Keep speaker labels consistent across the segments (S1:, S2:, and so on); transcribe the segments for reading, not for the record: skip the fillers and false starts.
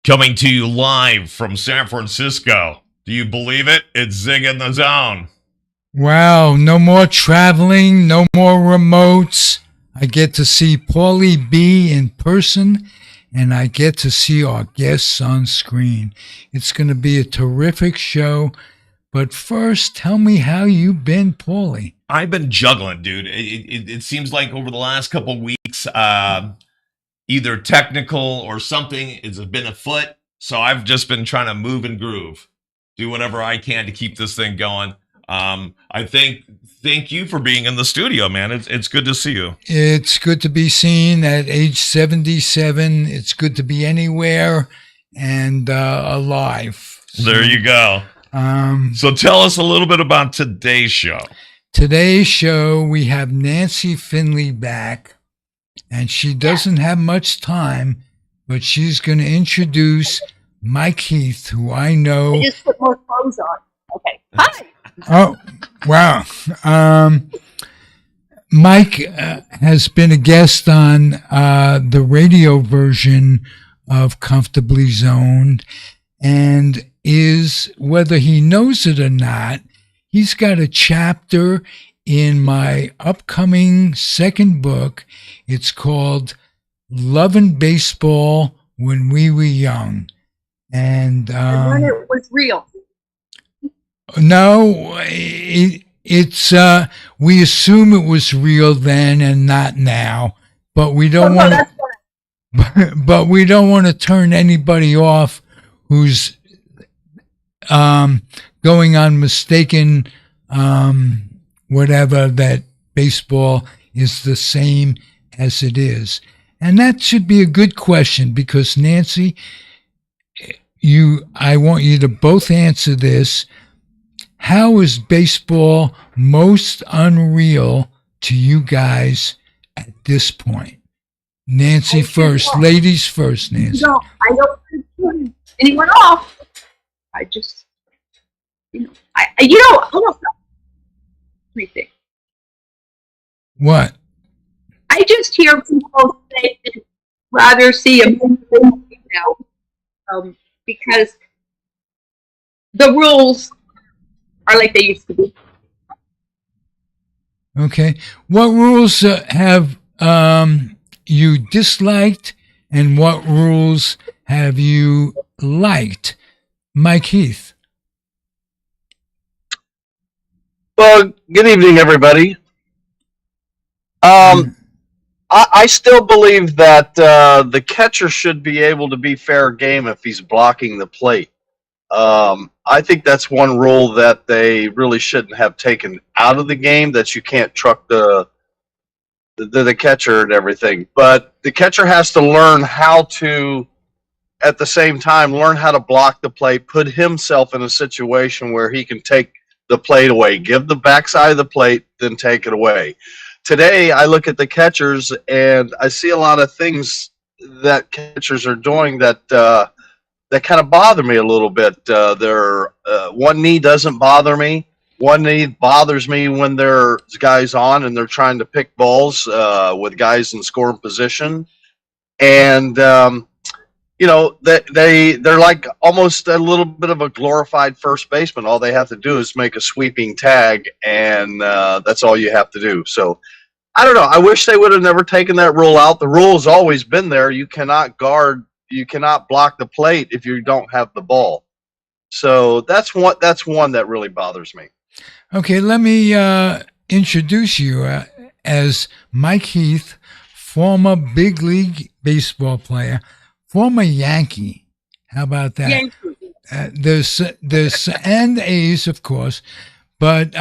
S1: Coming to you live from San Francisco. Do you believe it? It's Zig in the Zone.
S2: Wow, no more traveling, no more remotes. I get to see Paulie B in person, and I get to see our guests on screen. It's going to be a terrific show. But first, tell me how you've been, Paulie.
S1: I've been juggling, dude. It seems like over the last couple of weeks, either technical or something has been afoot. So I've just been trying to move and groove, do whatever I can to keep this thing going. I thank you for being in the studio, man. It's good to see you.
S2: It's good to be seen at age 77. It's good to be anywhere and alive.
S1: There you go. So tell us a little bit about today's show.
S2: Today's show, we have Nancy Finley back, and she doesn't have much time, but she's going to introduce Mike Heath, who I know.
S3: I just put more clothes on. Okay. Hi.
S2: Oh, wow. Mike has been a guest on the radio version of Comfortably Zoned, and is, whether he knows it or not, he's got a chapter in my upcoming second book. It's called Lovin' Baseball When We Were Young. And
S3: when it was real.
S2: No, it's we assume it was real then and not now, but we don't want to. But we don't want to turn anybody off who's going on mistaken whatever, that baseball is the same as it is. And that should be a good question, because Nancy, I want you to both answer this. How is baseball most unreal to you guys at this point? Nancy first. Ladies first, Nancy.
S3: No, I don't turn anyone off. I just, I don't know. Let me think.
S2: What?
S3: I just hear people say they'd rather see a movie now, because the rules are like they used to be.
S2: Okay. What rules have you disliked, and what rules have you liked? Mike Heath.
S4: Well, good evening, everybody. I still believe that the catcher should be able to be fair game if he's blocking the plate. I think that's one rule that they really shouldn't have taken out of the game, that you can't truck the catcher and everything. But the catcher has to learn how to, at the same time, learn how to block the plate, put himself in a situation where he can take the plate away, give the backside of the plate, then take it away. Today, I look at the catchers and I see a lot of things that catchers are doing that kind of bother me a little bit. Their one knee doesn't bother me. One knee bothers me when there's guys on and they're trying to pick balls with guys in scoring position. And they're like almost a little bit of a glorified first baseman. All they have to do is make a sweeping tag, and that's all you have to do. So I don't know. I wish they would have never taken that rule out. The rule has always been there. You cannot guard, you cannot block the plate if you don't have the ball. So that's one that really bothers me.
S2: Okay, let me introduce you as Mike Heath, former big league baseball player, former Yankee. How about that?
S3: Yankee.
S2: There's and A's, of course, but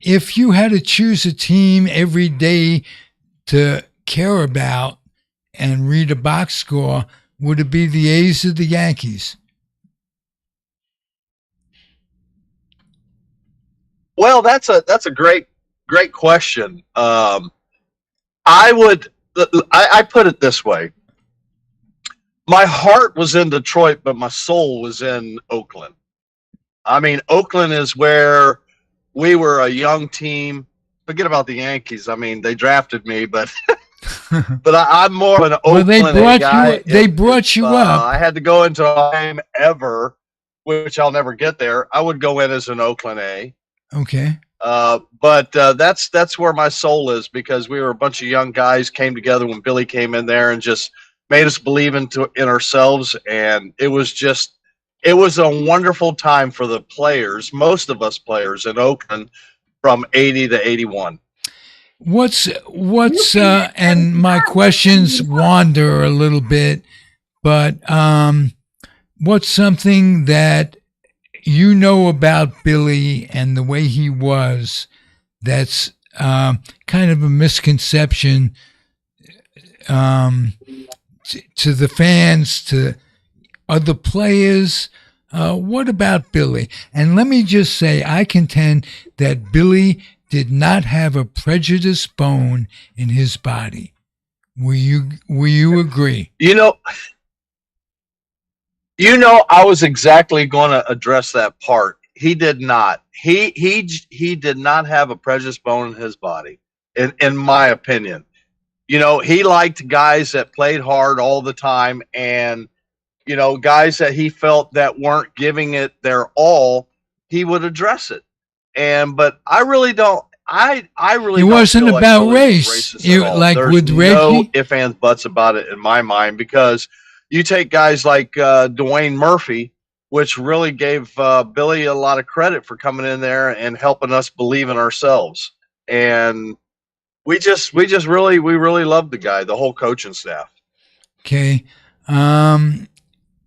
S2: if you had to choose a team every day to care about and read a box score, would it be the A's or the Yankees?
S4: Well, that's a great question. I put it this way. My heart was in Detroit, but my soul was in Oakland. I mean, Oakland is where we were a young team. Forget about the Yankees. I mean, they drafted me, but But I'm more of an
S2: Well,
S4: Oakland guy.
S2: they brought you up.
S4: I had to go into a game ever, which I'll never get there. I would go in as an Oakland A.
S2: Okay.
S4: But that's where my soul is, because we were a bunch of young guys came together when Billy came in there and just made us believe in ourselves, and it was a wonderful time for the players, most of us players in Oakland, from 80 to 81.
S2: What's and my questions wander a little bit, but what's something that you know about Billy and the way he was that's kind of a misconception to the fans, to other players? What about Billy? And let me just say, I contend that Billy did not have a prejudiced bone in his body. Will you agree?
S4: You know, I was exactly going to address that part. He did not. He did not have a prejudiced bone in his body, in my opinion. He liked guys that played hard all the time, and guys that he felt that weren't giving it their all, he would address it. But I really don't. I really.
S2: It
S4: don't
S2: wasn't
S4: feel
S2: about
S4: like
S2: race. Like
S4: There's
S2: with
S4: no
S2: Reggie.
S4: ifs, ands, buts about it in my mind, because you take guys like Dwayne Murphy, which really gave Billy a lot of credit for coming in there and helping us believe in ourselves. And we really loved the guy, the whole coaching staff.
S2: Okay.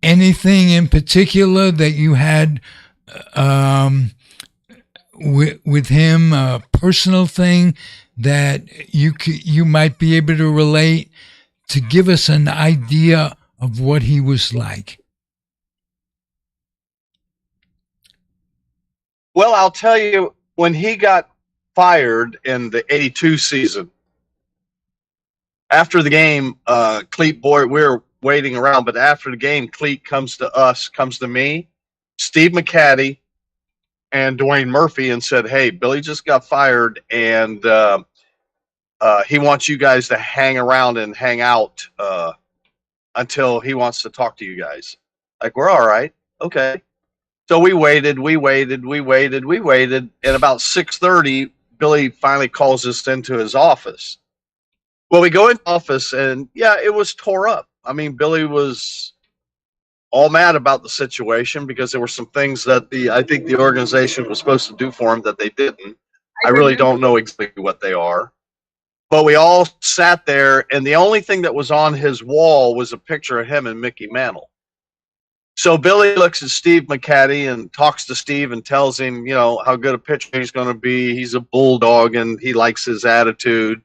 S2: Anything in particular that you had with him, a personal thing that you might be able to relate to give us an idea of what he was like?
S4: Well, I'll tell you, when he got fired in the 82 season, after the game, Cleet Boyd, we were waiting around, but after the game, Cleet comes to me, Steve McCaddy, and Dwayne Murphy, and said, "Hey, Billy just got fired, and he wants you guys to hang around and hang out until he wants to talk to you guys." Like, we're all right. Okay. So we waited, and about 6:30, Billy finally calls us into his office. Well, we go in the office, and yeah, it was tore up. I mean, Billy was all mad about the situation because there were some things that I think the organization was supposed to do for him that they didn't. I really don't know exactly what they are. But we all sat there, and the only thing that was on his wall was a picture of him and Mickey Mantle. So Billy looks at Steve McCaddy and talks to Steve and tells him, how good a pitcher he's going to be. He's a bulldog, and he likes his attitude.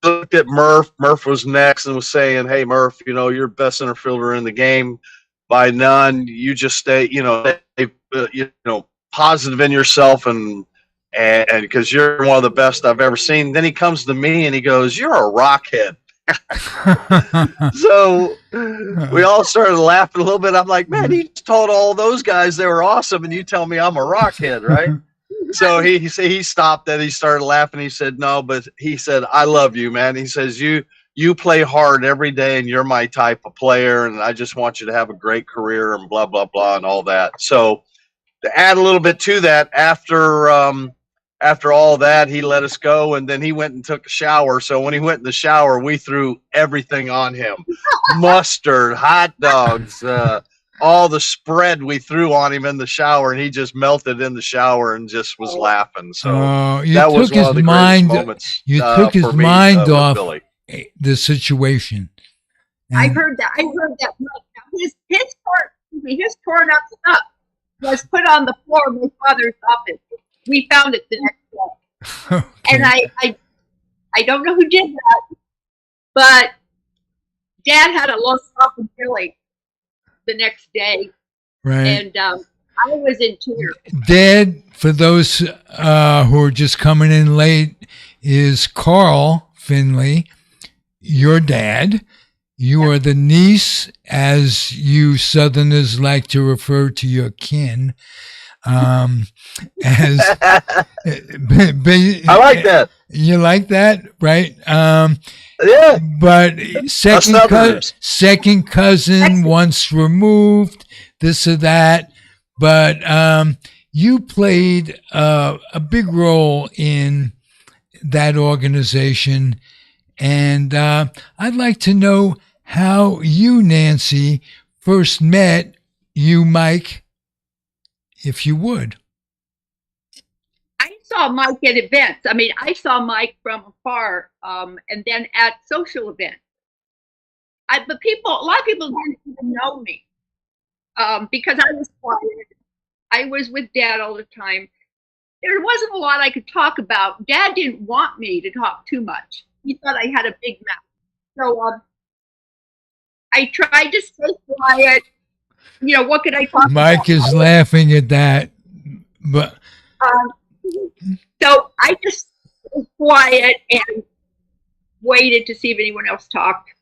S4: Looked at Murph. Murph was next and was saying, "Hey, Murph, you're best center fielder in the game by none. You just stay, positive in yourself, and because you're one of the best I've ever seen." Then he comes to me and he goes, "You're a rockhead." So we all started laughing a little bit. I'm like, "Man, he just told all those guys they were awesome, and you tell me I'm a rockhead, right?" So he stopped and he started laughing. He said, "No, but," he said, "I love you, man." He says, you play hard every day, and you're my type of player, and I just want you to have a great career," and blah, blah, blah, and all that. So to add a little bit to that, after all that, he let us go, and then he went and took a shower. So when he went in the shower, we threw everything on him. Mustard, hot dogs, all the spread we threw on him in the shower, and he just melted in the shower and just was laughing. So that was one of the greatest moments.
S2: You took his mind off
S4: Billy.
S2: The situation. And
S3: I heard that. His torn up stuff was put on the floor of my father's office. We found it the next day.
S2: Okay.
S3: And I don't know who did that, but Dad had a long talk with Billy the next day,
S2: Right.
S3: and I was in tears.
S2: Dad, for those who are just coming in late, is Carl Finley, your dad. You are the niece, as you Southerners like to refer to your kin. As
S4: I like that.
S2: You like that, right?
S4: Yeah.
S2: But
S4: Southerners.
S2: second cousin, once removed, this or that. But you played a big role in that organization, and I'd like to know how you, Nancy, first met you, Mike, if you would.
S3: I saw Mike at events. I mean, I saw Mike from afar, and then at social events. But a lot of people didn't even know me because I was quiet. I was with Dad all the time. There wasn't a lot I could talk about. Dad didn't want me to talk too much. He thought I had a big mouth. So I tried to stay quiet. You know, what could I talk
S2: Mike
S3: about?
S2: is laughing at that, but
S3: So I just was quiet and waited to see if anyone else talked.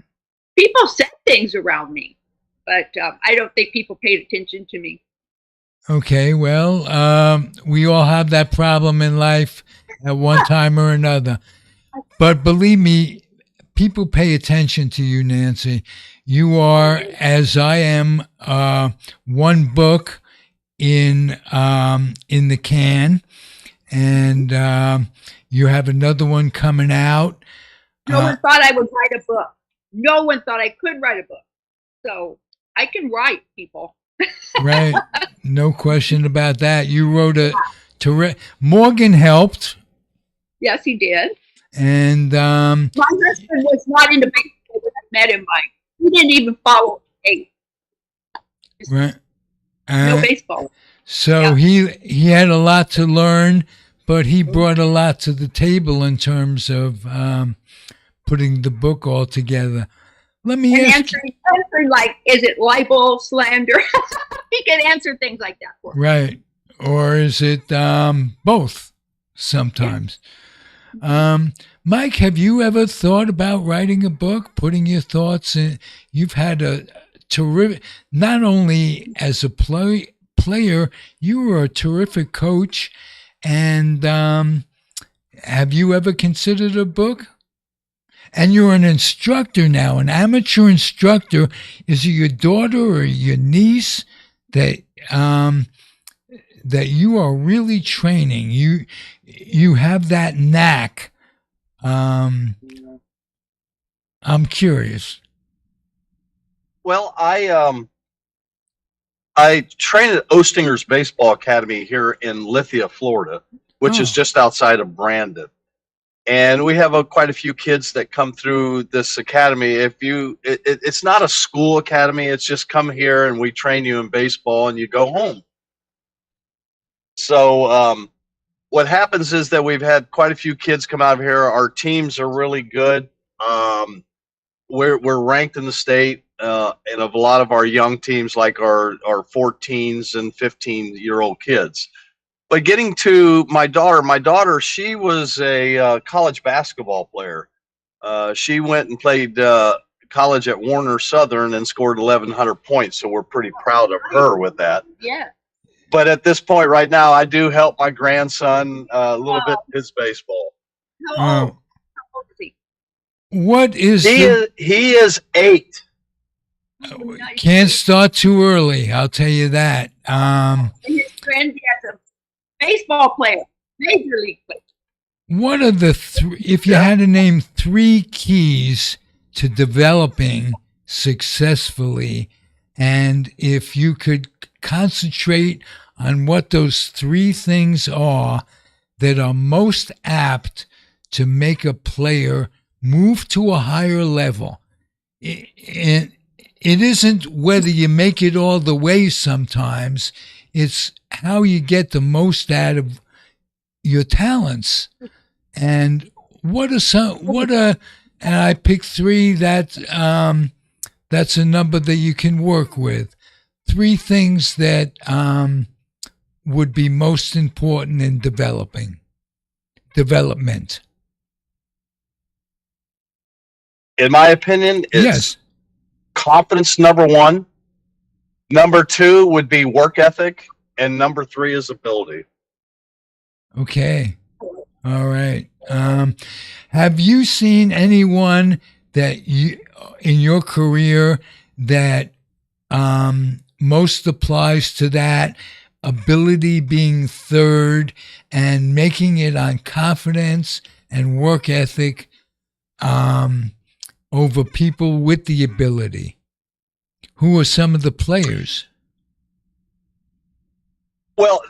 S3: People said things around me, but I don't think people paid attention to me.
S2: okay, well, we all have that problem in life at one time or another. But believe me, people pay attention to you, Nancy. You are, as I am, one book in the can, and you have another one coming out.
S3: No one thought I would write a book. No one thought I could write a book. So I can write, people.
S2: Right, no question about that. You wrote Morgan helped.
S3: Yes, he did.
S2: And
S3: my husband was not into baseball when I met him, Mike. He didn't even follow the game.
S2: right,
S3: No baseball.
S2: so he had a lot to learn, but he brought a lot to the table in terms of putting the book all together. Let me ask
S3: answering like, is it libel, slander? He can answer things like that for me.
S2: right, or is it both? Sometimes. Mike, have you ever thought about writing a book, putting your thoughts in? You've had a terrific, not only as a player, you were a terrific coach. And have you ever considered a book? And you're an instructor now, an amateur instructor. Is it your daughter or your niece that that you are really training? You have that knack. I'm curious.
S4: Well, I train at Ostinger's Baseball Academy here in Lithia, Florida, which is just outside of Brandon. And we have quite a few kids that come through this academy. It's not a school academy. It's just come here and we train you in baseball and you go home. So what happens is that we've had quite a few kids come out of here. Our teams are really good. We're ranked in the state, and of a lot of our young teams, like our 14s and 15-year-old kids. But getting to my daughter, she was a college basketball player. She went and played college at Warner Southern and scored 1,100 points. So we're pretty proud of her with that.
S3: Yeah.
S4: But at this point right now, I do help my grandson a little bit with his baseball.
S3: How old is he?
S2: What is
S4: he is 8.
S2: Can't start too early, I'll tell you that.
S3: And his granddad's a baseball player, major league player.
S2: What are the if you had to name 3 keys to developing successfully, and if you could concentrate on what those 3 things are that are most apt to make a player move to a higher level? It isn't whether you make it all the way sometimes. It's how you get the most out of your talents. And and I picked 3 that's a number that you can work with. 3 things that would be most important in development.
S4: In my opinion, it's confidence, number 1. Number 2 would be work ethic. and number 3 is ability.
S2: Okay. All right. Have you seen anyone that you in your career that most applies to that ability being third and making it on confidence and work ethic over people with the ability? Who are some of the players?
S4: Well,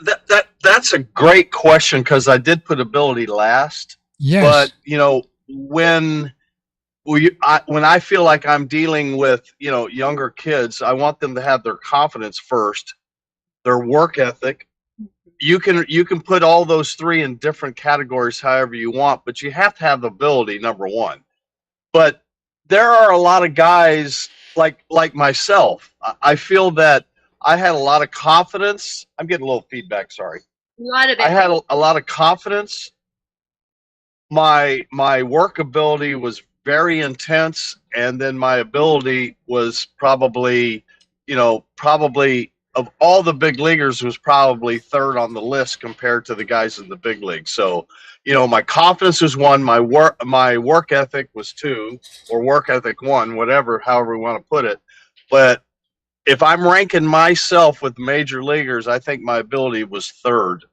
S4: that's a great question, because I did put ability last.
S2: Yes.
S4: But when I feel like I'm dealing with younger kids, I want them to have their confidence first, their work ethic. You can put all those 3 in different categories however you want, but you have to have the ability, number 1. But there are a lot of guys like myself. I feel that I had a lot of confidence. I'm getting a little feedback, sorry.
S3: A lot of it.
S4: I had a lot of confidence. My work ability was very intense, and then my ability was probably of all the big leaguers, was probably third on the list compared to the guys in the big league. So, my confidence was 1, my work ethic was 2, or work ethic 1, whatever, however we want to put it. But if I'm ranking myself with major leaguers, I think my ability was third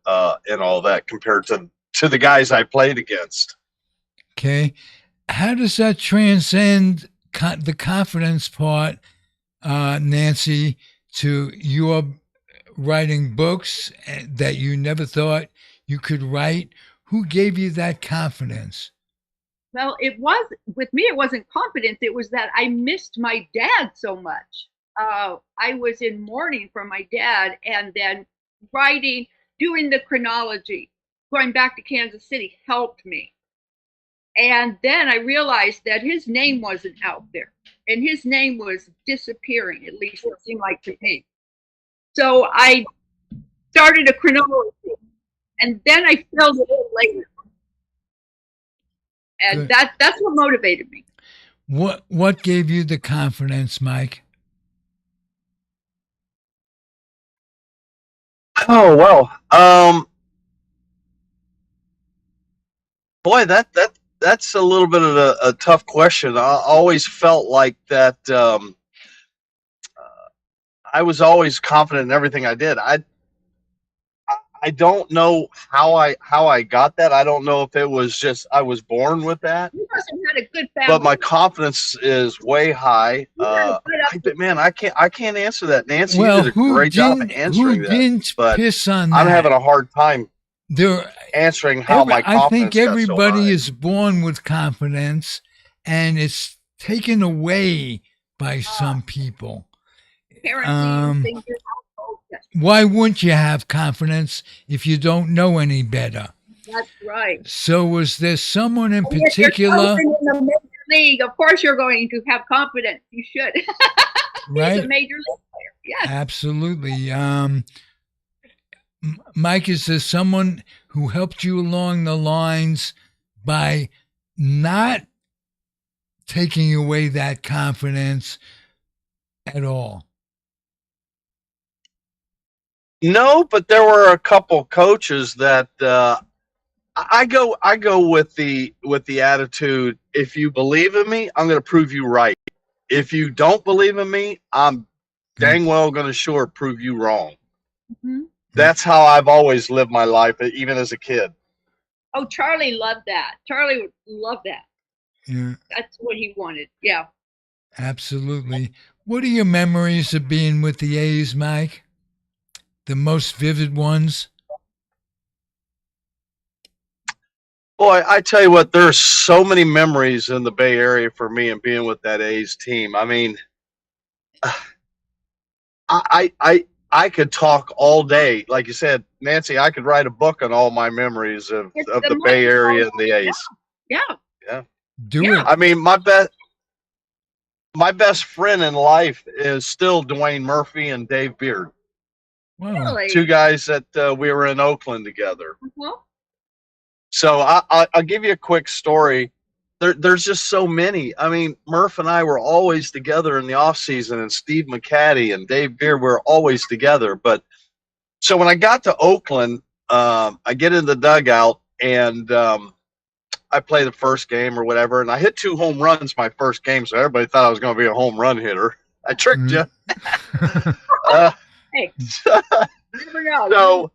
S4: in all that compared to the guys I played against.
S2: Okay. How does that transcend the confidence part, Nancy, to your writing books that you never thought you could write? Who gave you that confidence?
S3: Well, with me, it wasn't confidence. It was that I missed my dad so much. I was in mourning for my dad, and then doing the chronology, going back to Kansas City helped me. And then I realized that his name wasn't out there, and his name was disappearing, at least it seemed like to me. So I started a chronology, and then I filled it in later. And that's what motivated me.
S2: What gave you the confidence, Mike?
S4: Oh, well, boy, that's a little bit of a tough question. I always felt like that I was always confident in everything I did. I don't know how I got that. I don't know if it was just I was born with that.
S3: You must have had a good family.
S4: But my confidence is way high. Man, I can't answer that. Nancy, you did a great job of answering that. But
S2: piss on that?
S4: I'm having a hard time answering how my confidence.
S2: I think everybody
S4: got so high.
S2: is born with confidence, and it's taken away by some people. Why wouldn't you have confidence if you don't know any better?
S3: That's right.
S2: So was there someone in particular?
S3: In the major league, of course you're going to have confidence. You should.
S2: Right?
S3: He's a major league player. Yes.
S2: Absolutely. Mike, is there someone who helped you along the lines by not taking away that confidence at all?
S4: No, but there were a couple coaches that I go with the attitude: if you believe in me, I'm going to prove you right. If you don't believe in me, I'm dang well going to sure prove you wrong. Mm-hmm. That's how I've always lived my life, even as a kid.
S3: Oh, Charlie loved that. Charlie would love that.
S2: Yeah,
S3: that's what he wanted. Yeah,
S2: absolutely. What are your memories of being with the A's, Mike? The most vivid ones?
S4: Boy, I tell you what, there's so many memories in the Bay Area for me and being with that A's team. I mean, I could talk all day. Like you said, Nancy, I could write a book on all my memories of the Bay Area and the A's.
S3: Yeah.
S2: Do it.
S4: I mean, my best friend in life is still Dwayne Murphy and Dave Beard.
S2: Wow.
S3: Really?
S4: 2 guys that we were in Oakland together.
S3: Uh-huh.
S4: So I'll give you a quick story. There's just so many. I mean, Murph and I were always together in the off season, and Steve McCaddy and Dave Beard were always together. But So when I got to Oakland, I get in the dugout and I play the first game or whatever, and I hit 2 home runs my first game, so everybody thought I was going to be a home run hitter. I tricked you.
S3: Hey, never know.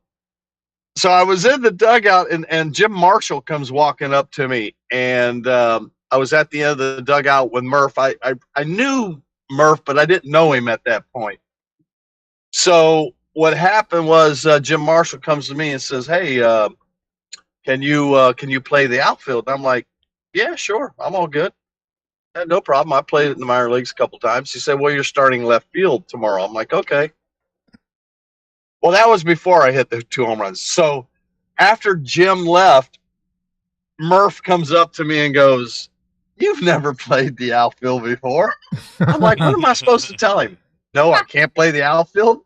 S4: So I was in the dugout, and Jim Marshall comes walking up to me, and I was at the end of the dugout with Murph. I knew Murph, but I didn't know him at that point. So what happened was Jim Marshall comes to me and says, "Hey, can you play the outfield?" And I'm like, "Yeah, sure, I'm all good. No problem. I played it in the minor leagues a couple times." He said, "Well, you're starting left field tomorrow." I'm like, "Okay." Well, that was before I hit the 2 home runs. So after Jim left, Murph comes up to me and goes, "You've never played the outfield before." I'm like, "What am I supposed to tell him? No, I can't play the outfield?"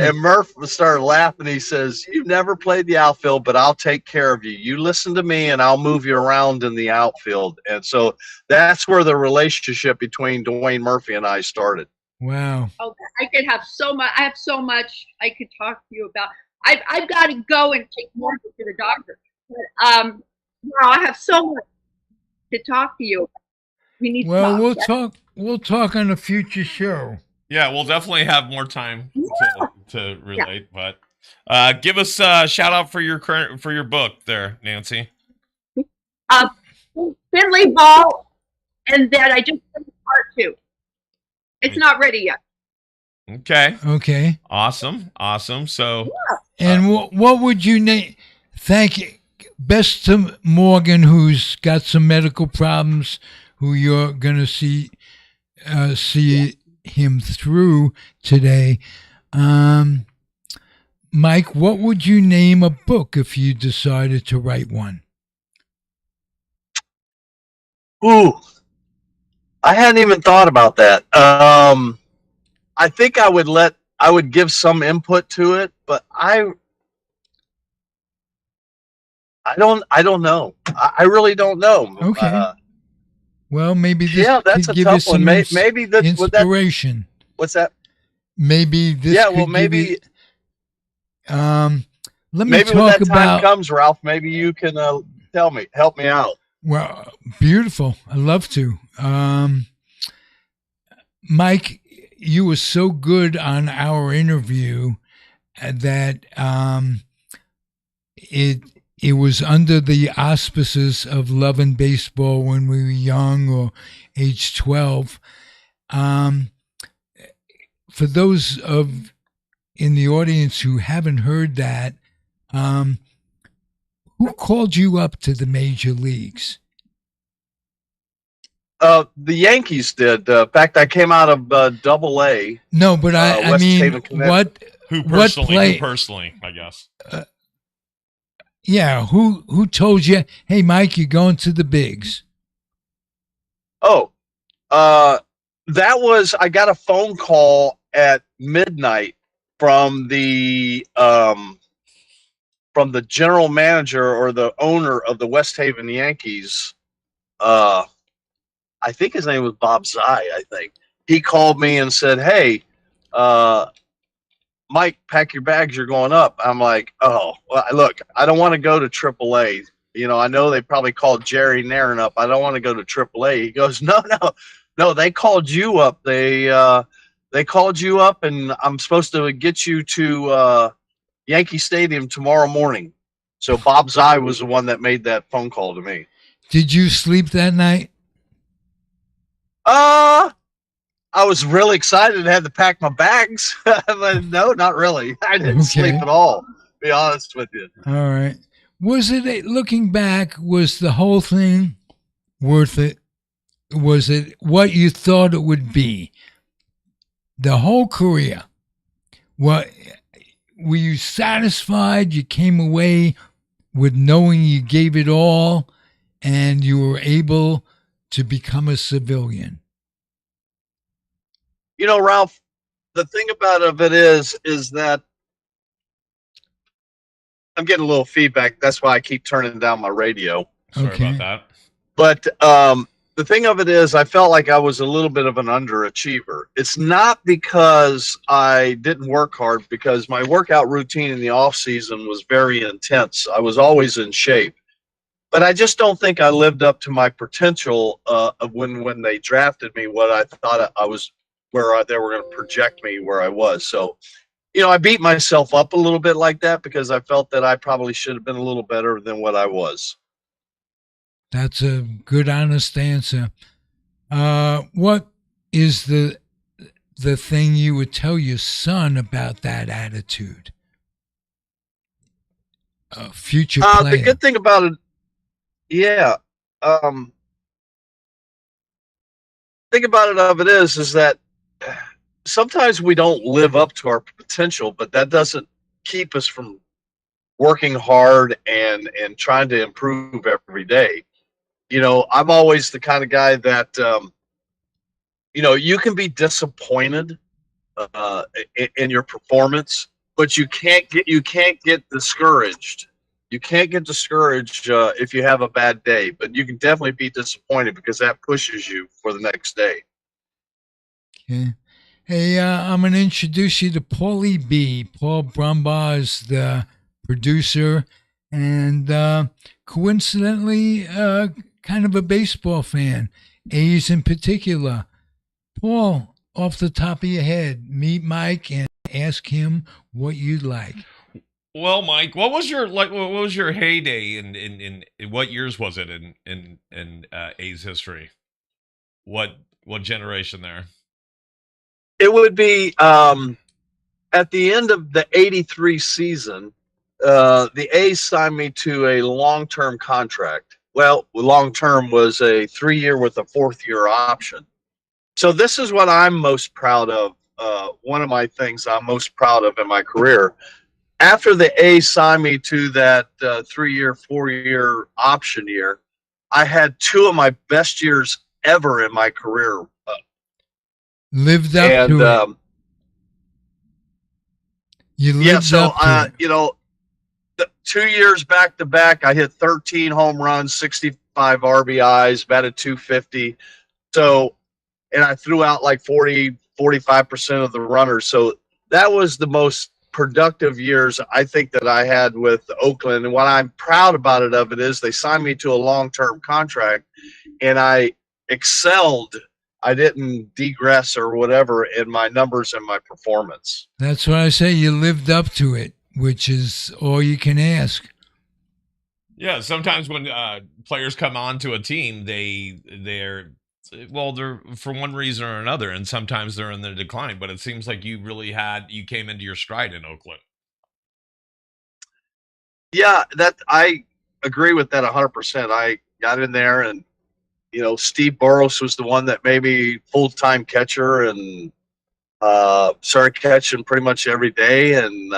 S4: And Murph started laughing. He says, "You've never played the outfield, but I'll take care of you. You listen to me and I'll move you around in the outfield." And so that's where the relationship between Dwayne Murphy and I started.
S2: Wow.
S3: Okay, I could have so much. I have so much I could talk to you about. I've got to go and take Morgan to the doctor. But, wow, I have so much to talk to you about. We need
S2: Well,
S3: to talk.
S2: we'll talk on a future show.
S1: Yeah, we'll definitely have more time to relate. But give us a shout out for your book there, Nancy.
S3: Finley Ball, and then I just finished part 2. It's not ready yet.
S1: Okay.
S2: Okay.
S1: Awesome. So,
S2: And what would you name? Thank you. Best to Morgan, who's got some medical problems, who you're going to see him through today. Mike, what would you name a book if you decided to write one?
S4: Ooh, I hadn't even thought about that. I think I would give some input to it, but I don't know. I really don't know.
S2: Okay. Well, maybe this
S4: that's
S2: could
S4: a
S2: give
S4: tough
S2: you some
S4: one. Maybe
S2: inspiration.
S4: What's that?
S2: Maybe this.
S4: Yeah,
S2: could
S4: well,
S2: give
S4: maybe.
S2: you, let me
S4: Maybe when
S2: talk
S4: that time
S2: about.
S4: comes, Ralph, maybe you can help me out.
S2: Well, beautiful. I love to. Mike, you were so good on our interview that it was under the auspices of Love and Baseball when we were young or age 12. For those in the audience who haven't heard that, who called you up to the major leagues?
S4: The Yankees did. In fact, I came out of Double A.
S2: No, but I
S4: West
S2: mean,
S4: Haven, Connecticut.
S1: who
S2: what
S1: personally, I guess.
S2: Yeah, who told you, hey, Mike, you're going to the bigs?
S4: Oh, that was, I got a phone call at midnight from the general manager or the owner of the West Haven Yankees. I think his name was Bob Zai, I think. He called me and said, "Hey, Mike, pack your bags, you're going up." I'm like, "Oh, well, look, I don't want to go to AAA. You know, I know they probably called Jerry Nairn up. I don't want to go to AAA." He goes, No, they called you up. They called you up, and I'm supposed to get you to Yankee Stadium tomorrow morning." So Bob Zai was the one that made that phone call to me.
S2: Did you sleep that night?
S4: I was really excited and had to pack my bags. But no, not really. I didn't sleep at all, to be honest with you.
S2: All right. Was it, looking back, was the whole thing worth it? Was it what you thought it would be? The whole career. What, were you satisfied? You came away with knowing you gave it all and you were able to become a civilian?
S4: You know, Ralph, the thing about it is that I'm getting a little feedback. That's why I keep turning down my radio.
S1: Sorry about that.
S4: But the thing of it is, I felt like I was a little bit of an underachiever. It's not because I didn't work hard, because my workout routine in the off season was very intense. I was always in shape, but I just don't think I lived up to my potential of when they drafted me. What I thought I was, they were going to project me where I was. So, I beat myself up a little bit like that because I felt that I probably should have been a little better than what I was.
S2: That's a good, honest answer. What is the thing you would tell your son about that attitude? Future player.
S4: The good thing about it, yeah. Thing about it is that sometimes we don't live up to our potential, but that doesn't keep us from working hard and trying to improve every day. I'm always the kind of guy that you can be disappointed in your performance, but you can't get discouraged. You can't get discouraged if you have a bad day, but you can definitely be disappointed because that pushes you for the next day.
S2: Okay. Hey, I'm going to introduce you to Paulie B. Paul Brumbaugh is the producer and coincidentally kind of a baseball fan, A's in particular. Paul, off the top of your head, meet Mike and ask him what you'd like.
S1: Well, Mike, what was your heyday in what years was it in A's history? What generation there?
S4: It would be at the end of the '83 season. The A's signed me to a long-term contract. Well, long-term was a 3-year with a 4th-year option. So this is what I'm most proud of. One of my things I'm most proud of in my career. After the A's signed me to that 3-year, 4-year option year, I had 2 of my best years ever in my career.
S2: Lived up to it. You lived up to it.
S4: The 2 years back to back, I hit 13 home runs, 65 RBIs, batted .250. So, and I threw out like 45% of the runners. So that was the most productive years I think that I had with Oakland. And what I'm proud about it is they signed me to a long-term contract and I excelled. I didn't degress or whatever in my numbers and my performance.
S2: That's what I say. You lived up to it, which is all you can ask.
S1: Yeah, sometimes when players come onto a team, they're for one reason or another, and sometimes they're in their decline. But it seems like you came into your stride in Oakland.
S4: Yeah, that I agree with that 100%. I got in there, and Steve Burrows was the one that made me full-time catcher, and started catching pretty much every day, and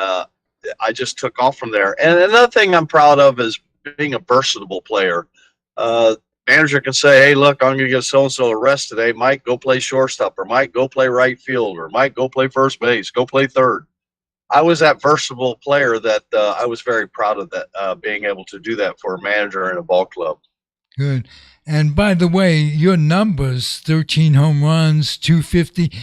S4: I just took off from there. And another thing I'm proud of is being a versatile player. Manager can say, hey, look, I'm going to give so-and-so a rest today. Mike, go play shortstop, or Mike, go play right field, or Mike, go play first base, go play third. I was that versatile player that I was very proud of that, being able to do that for a manager in a ball club.
S2: Good. And by the way, your numbers, 13 home runs, .250,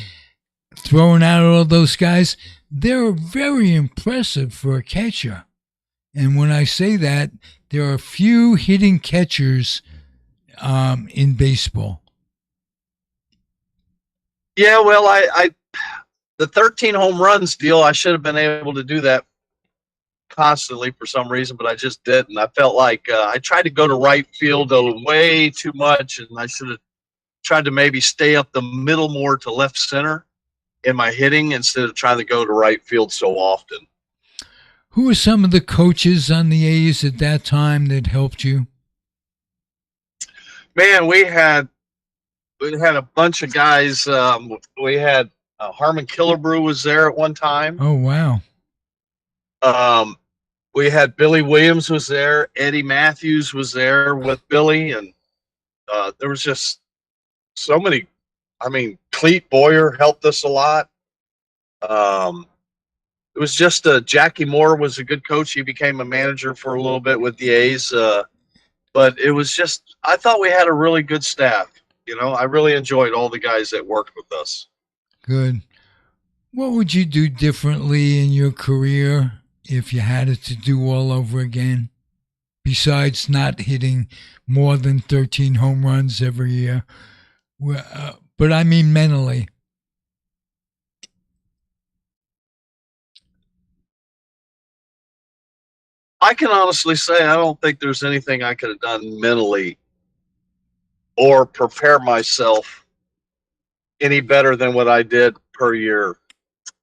S2: throwing out all those guys, they're very impressive for a catcher. And when I say that, there are few hitting catchers in baseball.
S4: Yeah, well, I the 13 home runs deal, I should have been able to do that constantly for some reason, but I just didn't. I felt like I tried to go to right field way too much, and I should have tried to maybe stay up the middle more to left center in my hitting instead of trying to go to right field so often.
S2: Who were some of the coaches on the A's at that time that helped you?
S4: Man, we had a bunch of guys. We had Harmon Killebrew was there at one time.
S2: Oh, wow.
S4: We had Billy Williams was there. Eddie Matthews was there with Billy, and there was just so many. I mean, Cleet Boyer helped us a lot. It was just Jackie Moore was a good coach. He became a manager for a little bit with the A's. But it was just, I thought we had a really good staff. I really enjoyed all the guys that worked with us.
S2: Good. What would you do differently in your career if you had it to do all over again? Besides not hitting more than 13 home runs every year. But I mean mentally.
S4: I can honestly say I don't think there's anything I could have done mentally or prepare myself any better than what I did per year.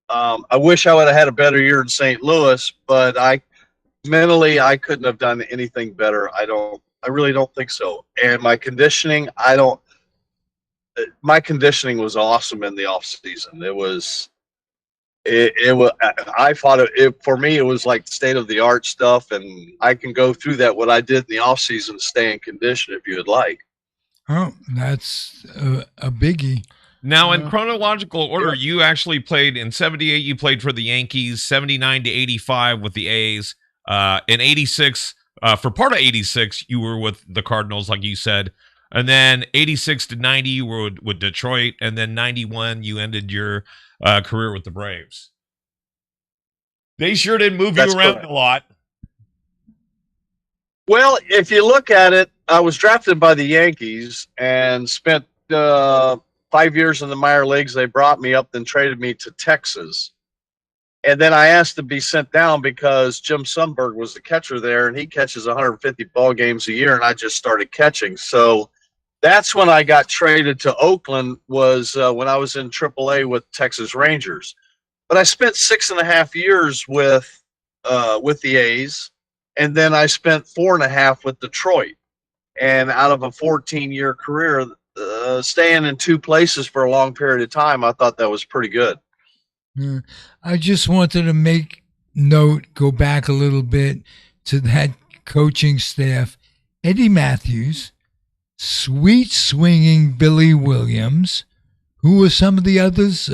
S4: I wish I would have had a better year in St. Louis, but mentally I couldn't have done anything better. I really don't think so. And my conditioning was awesome in the off season. I thought for me it was like state of the art stuff, and I can go through that what I did in the off season to stay in condition if you would like.
S2: Oh, that's a biggie.
S1: Now, in chronological order, you actually played in 78, you played for the Yankees, 79 to 85 with the A's. In 86, for part of 86, you were with the Cardinals, like you said. And then 86 to 90, you were with Detroit. And then 91, you ended your career with the Braves. They sure did move you around a lot.
S4: Well, if you look at it, I was drafted by the Yankees and spent 5 years in the minor leagues. They brought me up, then traded me to Texas. And then I asked to be sent down because Jim Sundberg was the catcher there, and he catches 150 ball games a year, and I just started catching. So that's when I got traded to Oakland, was when I was in AAA with Texas Rangers. But I spent 6.5 years with the A's, and then I spent 4.5 with Detroit. And out of a 14-year career, staying in two places for a long period of time, I thought that was pretty good.
S2: I just wanted to make note, go back a little bit to that coaching staff. Eddie Matthews, sweet swinging Billy Williams. Who were some of the others?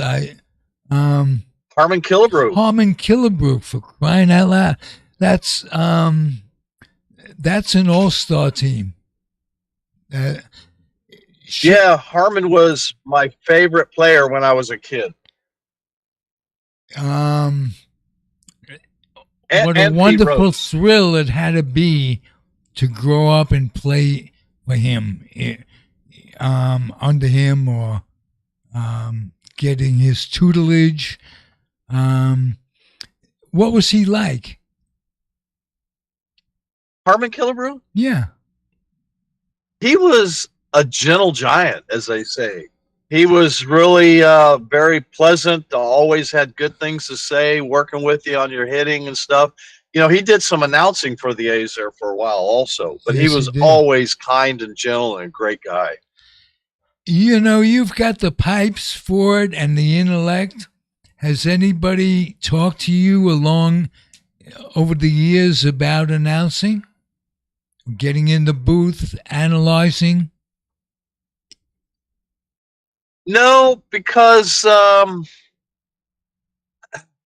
S4: Harmon Killebrew.
S2: Harmon Killebrew, for crying out loud. That's an all-star team.
S4: Yeah, Harmon was my favorite player when I was a kid.
S2: What a wonderful thrill it had to be to grow up and play for him, under him, or getting his tutelage. What was he like?
S4: Harmon Killebrew?
S2: Yeah.
S4: He was a gentle giant, as they say. He was really very pleasant, always had good things to say, working with you on your hitting and stuff. He did some announcing for the A's there for a while also, but
S2: yes,
S4: he was always kind and gentle and a great guy.
S2: You've got the pipes for it and the intellect. Has anybody talked to you over the years about announcing? Getting in the booth, analyzing?
S4: No, because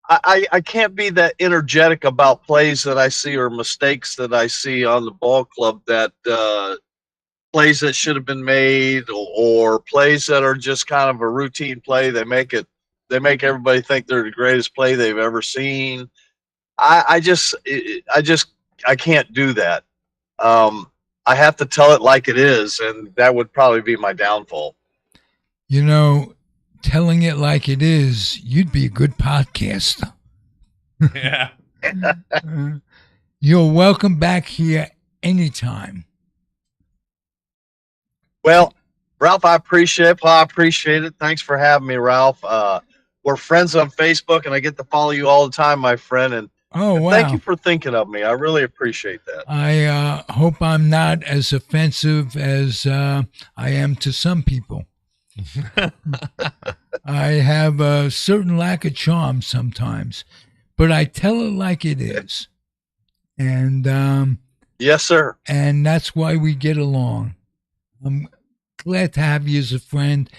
S4: I can't be that energetic about plays that I see or mistakes that I see on the ball club, that plays that should have been made, or plays that are just kind of a routine play. They make everybody think they're the greatest play they've ever seen. I can't do that. I have to tell it like it is, and that would probably be my downfall.
S2: Telling it like it is, you'd be a good podcaster.
S1: Yeah.
S2: You're welcome back here anytime.
S4: Well, Ralph, I appreciate it. Paul, I appreciate it. Thanks for having me, Ralph. We're friends on Facebook, and I get to follow you all the time, my friend. And
S2: wow.
S4: Thank you for thinking of me. I really appreciate that.
S2: I hope I'm not as offensive as I am to some people. I have a certain lack of charm sometimes, but I tell it like it is. And
S4: yes, sir.
S2: And that's why we get along. I'm glad to have you as a friend.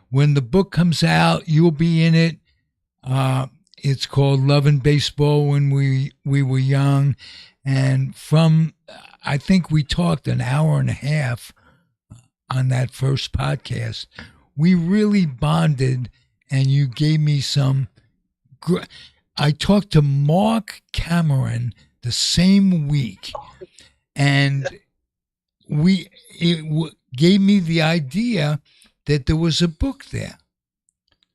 S2: When the book comes out, you'll be in it. It's called Loving Baseball When We Were Young. And I think we talked an hour and a half on that first podcast. We really bonded, and you gave me some. I talked to Mark Cameron the same week, and gave me the idea that there was a book there.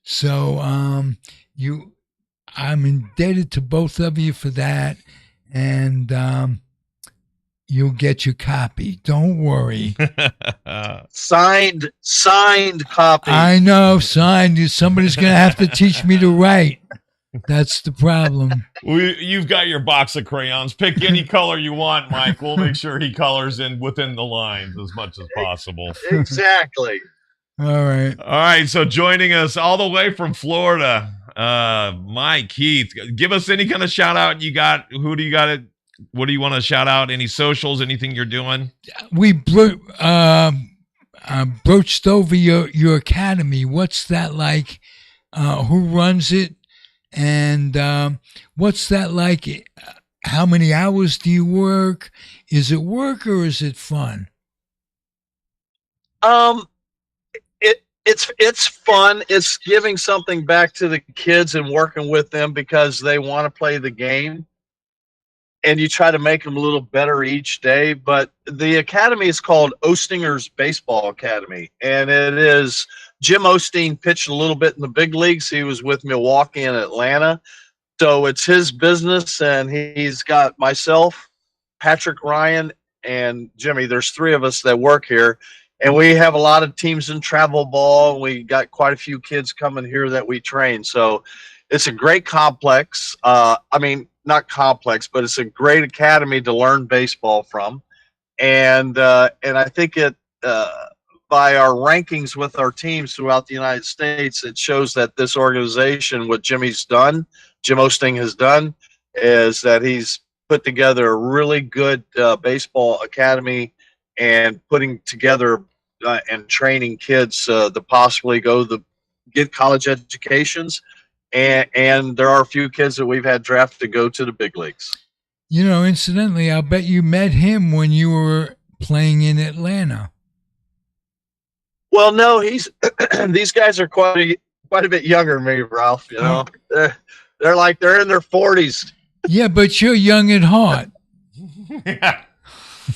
S2: So I'm indebted to both of you for that, and you'll get your copy. Don't worry.
S4: Signed copy.
S2: I know, signed. Somebody's going to have to teach me to write. That's the problem.
S1: You've got your box of crayons. Pick any color you want, Mike. We'll make sure he colors in within the lines as much as possible.
S4: Exactly.
S2: All right.
S1: All right. So joining us all the way from Florida, Mike, Heath. Give us any kind of shout out you got. Who do you got? What do you want to shout out? Any socials? Anything you're doing?
S2: We broached over your academy. What's that like? Who runs it? And what's that like? How many hours do you work? Is it work or is it fun?
S4: It's fun. It's giving something back to the kids and working with them because they want to play the game. And you try to make them a little better each day. But the academy is called Ostinger's Baseball Academy. And it is Jim Osteen pitched a little bit in the big leagues. He was with Milwaukee and Atlanta. So it's his business. And he's got myself, Patrick Ryan, and Jimmy. There's three of us that work here. And we have a lot of teams in travel ball. We got quite a few kids coming here that we train. So it's a great complex. Not complex, but it's a great academy to learn baseball from. And I think by our rankings with our teams throughout the United States, it shows that this organization, what Jim Osting has done, is that he's put together a really good baseball academy and putting together and training kids to possibly get college educations. And there are a few kids that we've had drafted to go to the big leagues.
S2: You know, incidentally, I'll bet you met him when you were playing in Atlanta.
S4: Well, no, these guys are quite a bit younger than me, Ralph. You know, they're in their 40s.
S2: Yeah, but you're young at heart.
S1: Yeah.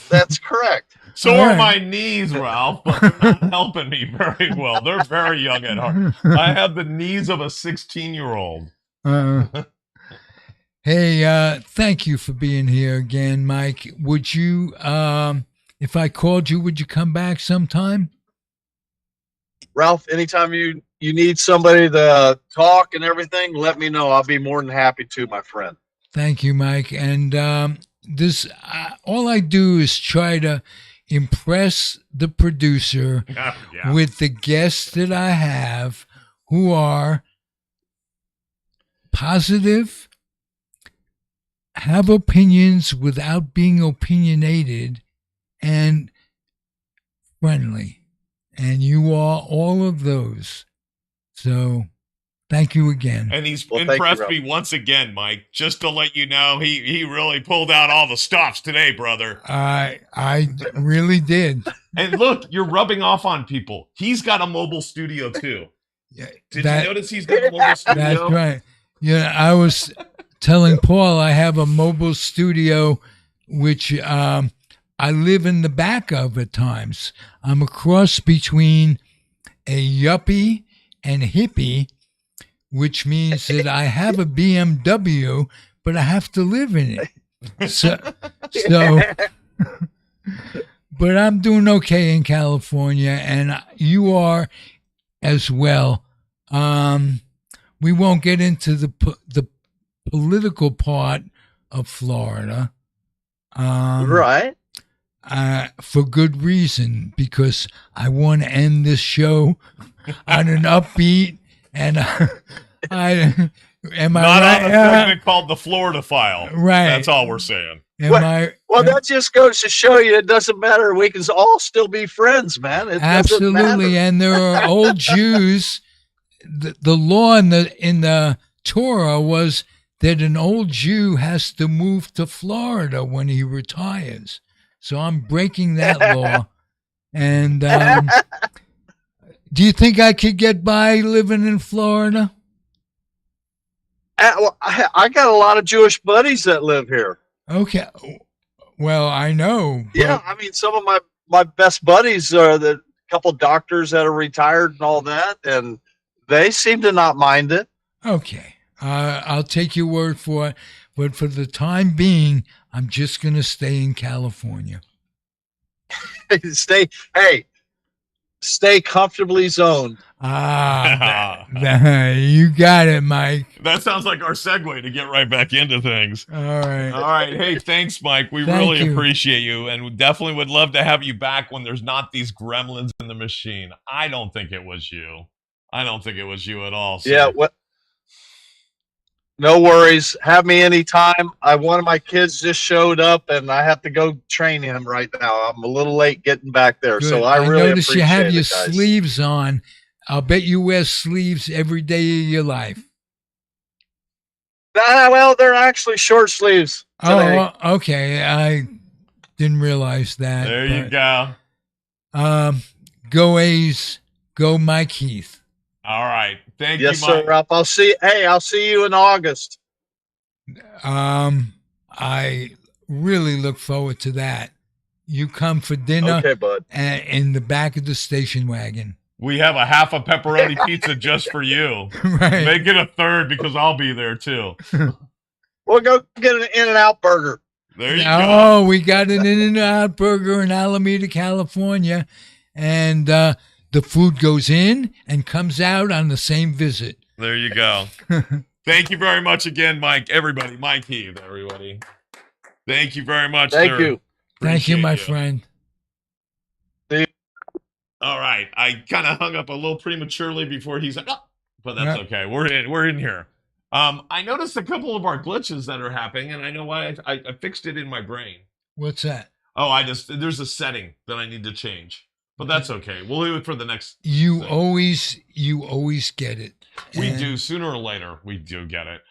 S4: That's correct.
S1: So are my knees, Ralph, but they're not helping me very well. They're very young at heart. I have the knees of a 16-year-old.
S2: Hey, thank you for being here again, Mike. Would you, if I called you, would you come back sometime?
S4: Ralph, anytime you need somebody to talk and everything, let me know. I'll be more than happy to, my friend.
S2: Thank you, Mike. And all I do is try to impress the producer with the guests that I have who are positive, have opinions without being opinionated, and friendly. And you are all of those. So thank you again.
S1: And he's impressed me once again, Mike. Just to let you know, he really pulled out all the stops today, brother.
S2: I really did.
S1: And look, you're rubbing off on people. He's got a mobile studio too.
S2: Yeah,
S1: Did you notice he's got a mobile studio?
S2: That's right. Yeah, I was telling Paul I have a mobile studio, which I live in the back of at times. I'm a cross between a yuppie and hippie, which means that I have a BMW, but I have to live in it. So but I'm doing okay in California, and you are as well. We won't get into the political part of Florida.
S4: Right.
S2: For good reason, because I want to end this show on an upbeat, and not
S1: on a segment called the Florida File.
S2: Right.
S1: That's all we're saying.
S4: Well, that just goes to show you it doesn't matter. We can all still be friends, man. It
S2: absolutely. And there are old Jews. The law in the Torah was that an old Jew has to move to Florida when he retires. So I'm breaking that law. And do you think I could get by living in Florida?
S4: I got a lot of Jewish buddies that live here.
S2: Okay. Well, I know.
S4: Yeah, I mean, some of my best buddies are the couple doctors that are retired and all that, and they seem to not mind it.
S2: Okay. I'll take your word for it. But for the time being, I'm just going to stay in California.
S4: Stay comfortably zoned.
S2: You got it, Mike.
S1: That sounds like our segue to get right back into things.
S2: All right.
S1: All right. Hey, thanks, Mike. We
S2: Thank
S1: really
S2: you.
S1: appreciate you, and we definitely would love to have you back when there's not these gremlins in the machine. I don't think it was you. I don't think it was you at all. Sir.
S4: Yeah, no worries. Have me anytime. One of my kids just showed up, and I have to go train him right now. I'm a little late getting back there,
S2: Good.
S4: so I really
S2: noticed
S4: appreciate
S2: you have
S4: it,
S2: your
S4: guys.
S2: sleeves on. I'll bet you wear sleeves every day of your life.
S4: Well, they're actually short sleeves today.
S2: Oh, okay. I didn't realize that.
S1: There you go.
S2: Go A's. Go Mike Heath.
S1: All right. Thank
S4: Yes,
S1: you, Mike.
S4: sir, Ralph. I'll see you in August.
S2: I really look forward to that. You come for dinner
S4: Okay, bud.
S2: in the back of the station wagon.
S1: We have a half a pepperoni pizza just for you.
S2: Right.
S1: Make it a third because I'll be there too.
S4: We'll go get an In-N-Out burger.
S1: There you go.
S2: Oh, we got an In-N-Out burger in Alameda, California, and the food goes in and comes out on the same visit.
S1: There you go. Thank you very much again, Mike. Everybody, Mike Heath, everybody. Thank you very much,
S4: Thank
S1: sir.
S4: you.
S2: Thank you,
S1: Appreciate
S2: my friend.
S1: All right. I kind of hung up a little prematurely before he said, oh, but that's
S2: Yeah.
S1: okay. We're in here. I noticed a couple of our glitches that are happening, and I know why. I fixed it in my brain.
S2: What's that?
S1: Oh, there's a setting that I need to change, but that's okay. We'll do it for the next.
S2: You
S1: thing.
S2: always get it.
S1: We
S2: And
S1: do sooner or later. We do get it.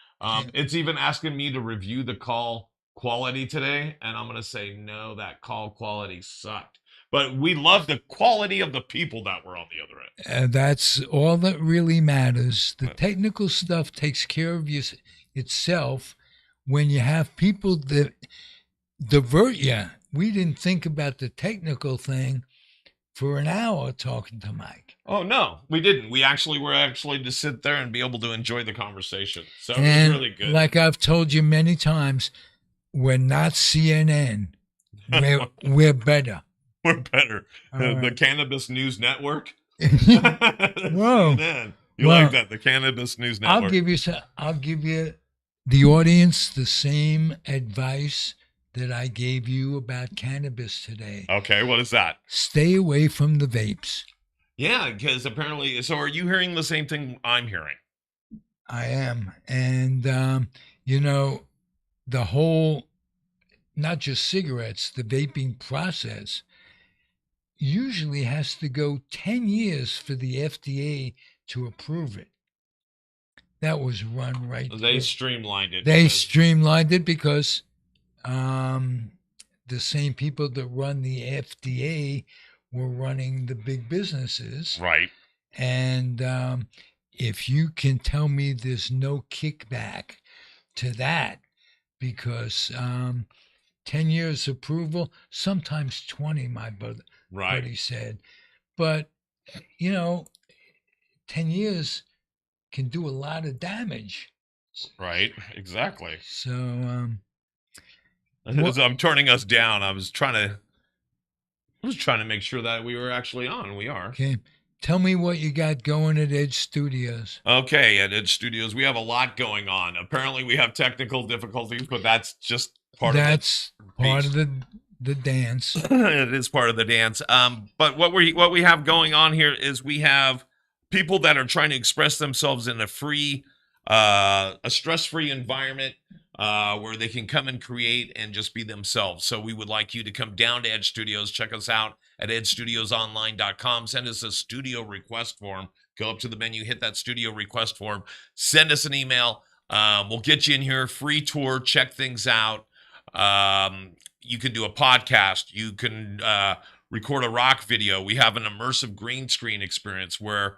S1: It's even asking me to review the call quality today, and I'm gonna say no. That call quality sucked, but we love the quality of the people that were on the other end.
S2: That's all that really matters. The technical stuff takes care of itself when you have people that divert you. We didn't think about the technical thing for an hour talking to Mike.
S1: Oh no, we didn't. We actually were to sit there and be able to enjoy the conversation. So it
S2: And
S1: was really good.
S2: like I've told you many times, we're not CNN. We're better.
S1: We're better.
S2: All
S1: The
S2: right.
S1: Cannabis News Network.
S2: Whoa.
S1: CNN. You
S2: Well,
S1: like that? The Cannabis News Network.
S2: I'll give you the audience the same advice that I gave you about cannabis today.
S1: Okay, what is that?
S2: Stay away from the vapes.
S1: Yeah, because apparently, so are you hearing the same thing I'm hearing?
S2: I am. And, the whole, not just cigarettes, the vaping process usually has to go 10 years for the FDA to approve it. That was run right
S1: They
S2: through.
S1: streamlined it.
S2: They
S1: because-
S2: streamlined it because the same people that run the FDA were running the big businesses.
S1: Right.
S2: And if you can tell me there's no kickback to that, because 10 years approval, sometimes 20, my buddy
S1: Right.
S2: said. But, 10 years can do a lot of damage.
S1: Right. Exactly.
S2: So,
S1: As I'm turning us down, I was trying to make sure that we were actually on. We are.
S2: okay. Tell me what you got going at Edge Studios.
S1: Okay, at Edge Studios, we have a lot going on. Apparently, we have technical difficulties, but that's just part
S2: That's
S1: of
S2: part of the dance.
S1: it is part of the dance. But what we have going on here is we have people that are trying to express themselves in a free, a stress-free environment where they can come and create and just be themselves. So we would like you to come down to Edge Studios, check us out at edgestudiosonline.com. Send us a studio request form. Go up to the menu, hit that studio request form. Send us an email. We'll get you in here, free tour, check things out. You can do a podcast. You can record a rock video. We have an immersive green screen experience where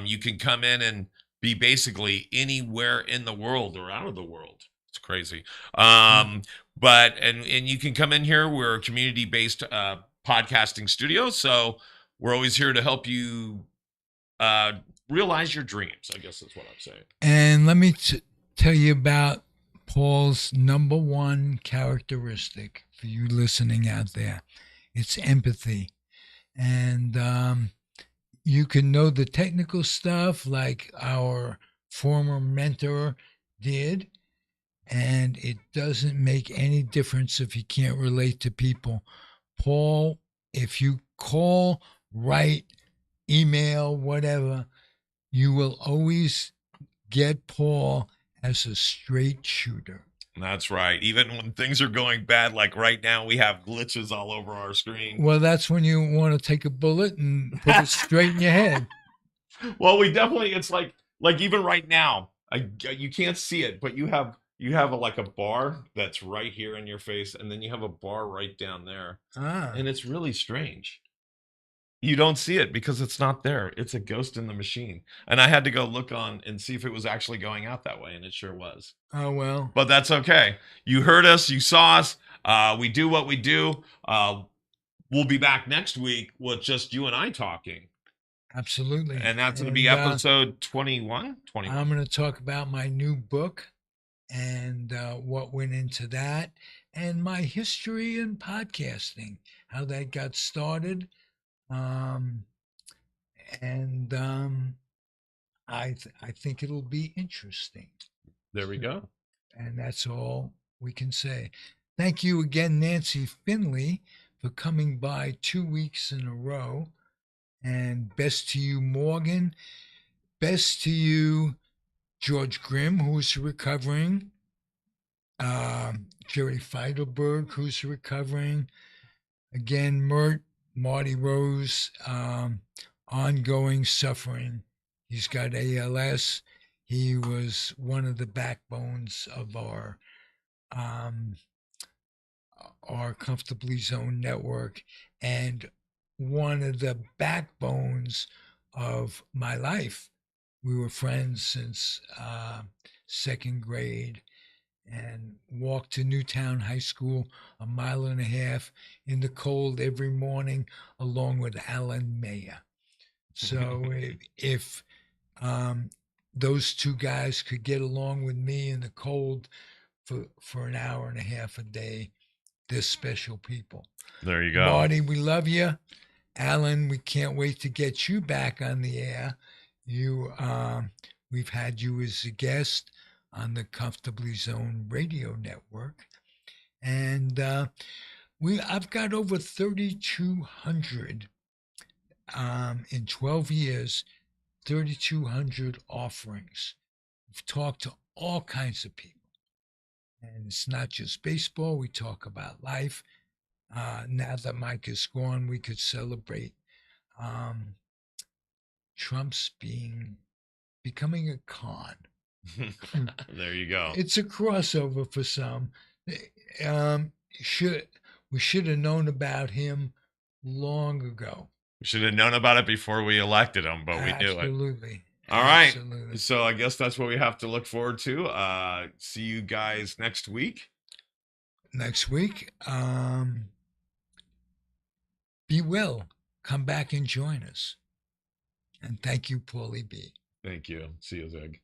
S1: you can come in and be basically anywhere in the world or out of the world. It's crazy. But you can come in here. We're a community-based podcasting studio, so we're always here to help you realize your dreams. I guess that's what I'm saying.
S2: And let me tell you about Paul's number one characteristic for you listening out there. It's empathy. And you can know the technical stuff like our former mentor did, and it doesn't make any difference if you can't relate to people. Paul, if you call, write, email, whatever, you will always get Paul as a straight shooter.
S1: That's right. Even when things are going bad, like right now, we have glitches all over our screen.
S2: Well, that's when you want to take a bullet and put it straight in your head.
S1: Well, we definitely, it's like even right now, you can't see it, but you have like a bar that's right here in your face, and then you have a bar right down there. And it's really strange. You don't see it because it's not there. It's a ghost in the machine. And I had to go look on and see if it was actually going out that way, and it sure was.
S2: Oh, well.
S1: But that's okay. You heard us. You saw us. We do what we do. We'll be back next week with just you and I talking.
S2: Absolutely.
S1: And that's going to be episode 21? 21.
S2: I'm going to talk about my new book and what went into that, and my history in podcasting, how that got started. I think it'll be interesting.
S1: There we go.
S2: And that's all we can say. Thank you again, Nancy Finley, for coming by 2 weeks in a row. And best to you, Morgan. Best to you, George Grimm, who's recovering. Jerry Feidelberg, who's recovering. Again, Marty Rose, ongoing suffering. He's got ALS. He was one of the backbones of our Comfortably Zoned network, and one of the backbones of my life. We were friends since second grade, and walked to Newtown High School, 1.5 miles in the cold every morning, along with Alan Mayer. So if those two guys could get along with me in the cold for 1.5 hours a day, they're special people.
S1: There you go.
S2: Marty, we love you. Alan, we can't wait to get you back on the air. We've had you as a guest on the Comfortably Zoned radio network. And I've got over 3,200 in 12 years, 3,200 offerings. We've talked to all kinds of people. And it's not just baseball. We talk about life. Now that Mike is gone, we could celebrate Trump's becoming a con.
S1: There you go.
S2: It's a crossover for some. We should have known about him long ago.
S1: We should have known about it before we elected him, but we knew it.
S2: Absolutely.
S1: All right. So I guess that's what we have to look forward to. See you guys next week.
S2: Next week. Be well. Come back and join us. And thank you, Paulie B.
S1: Thank you. See you, Zig.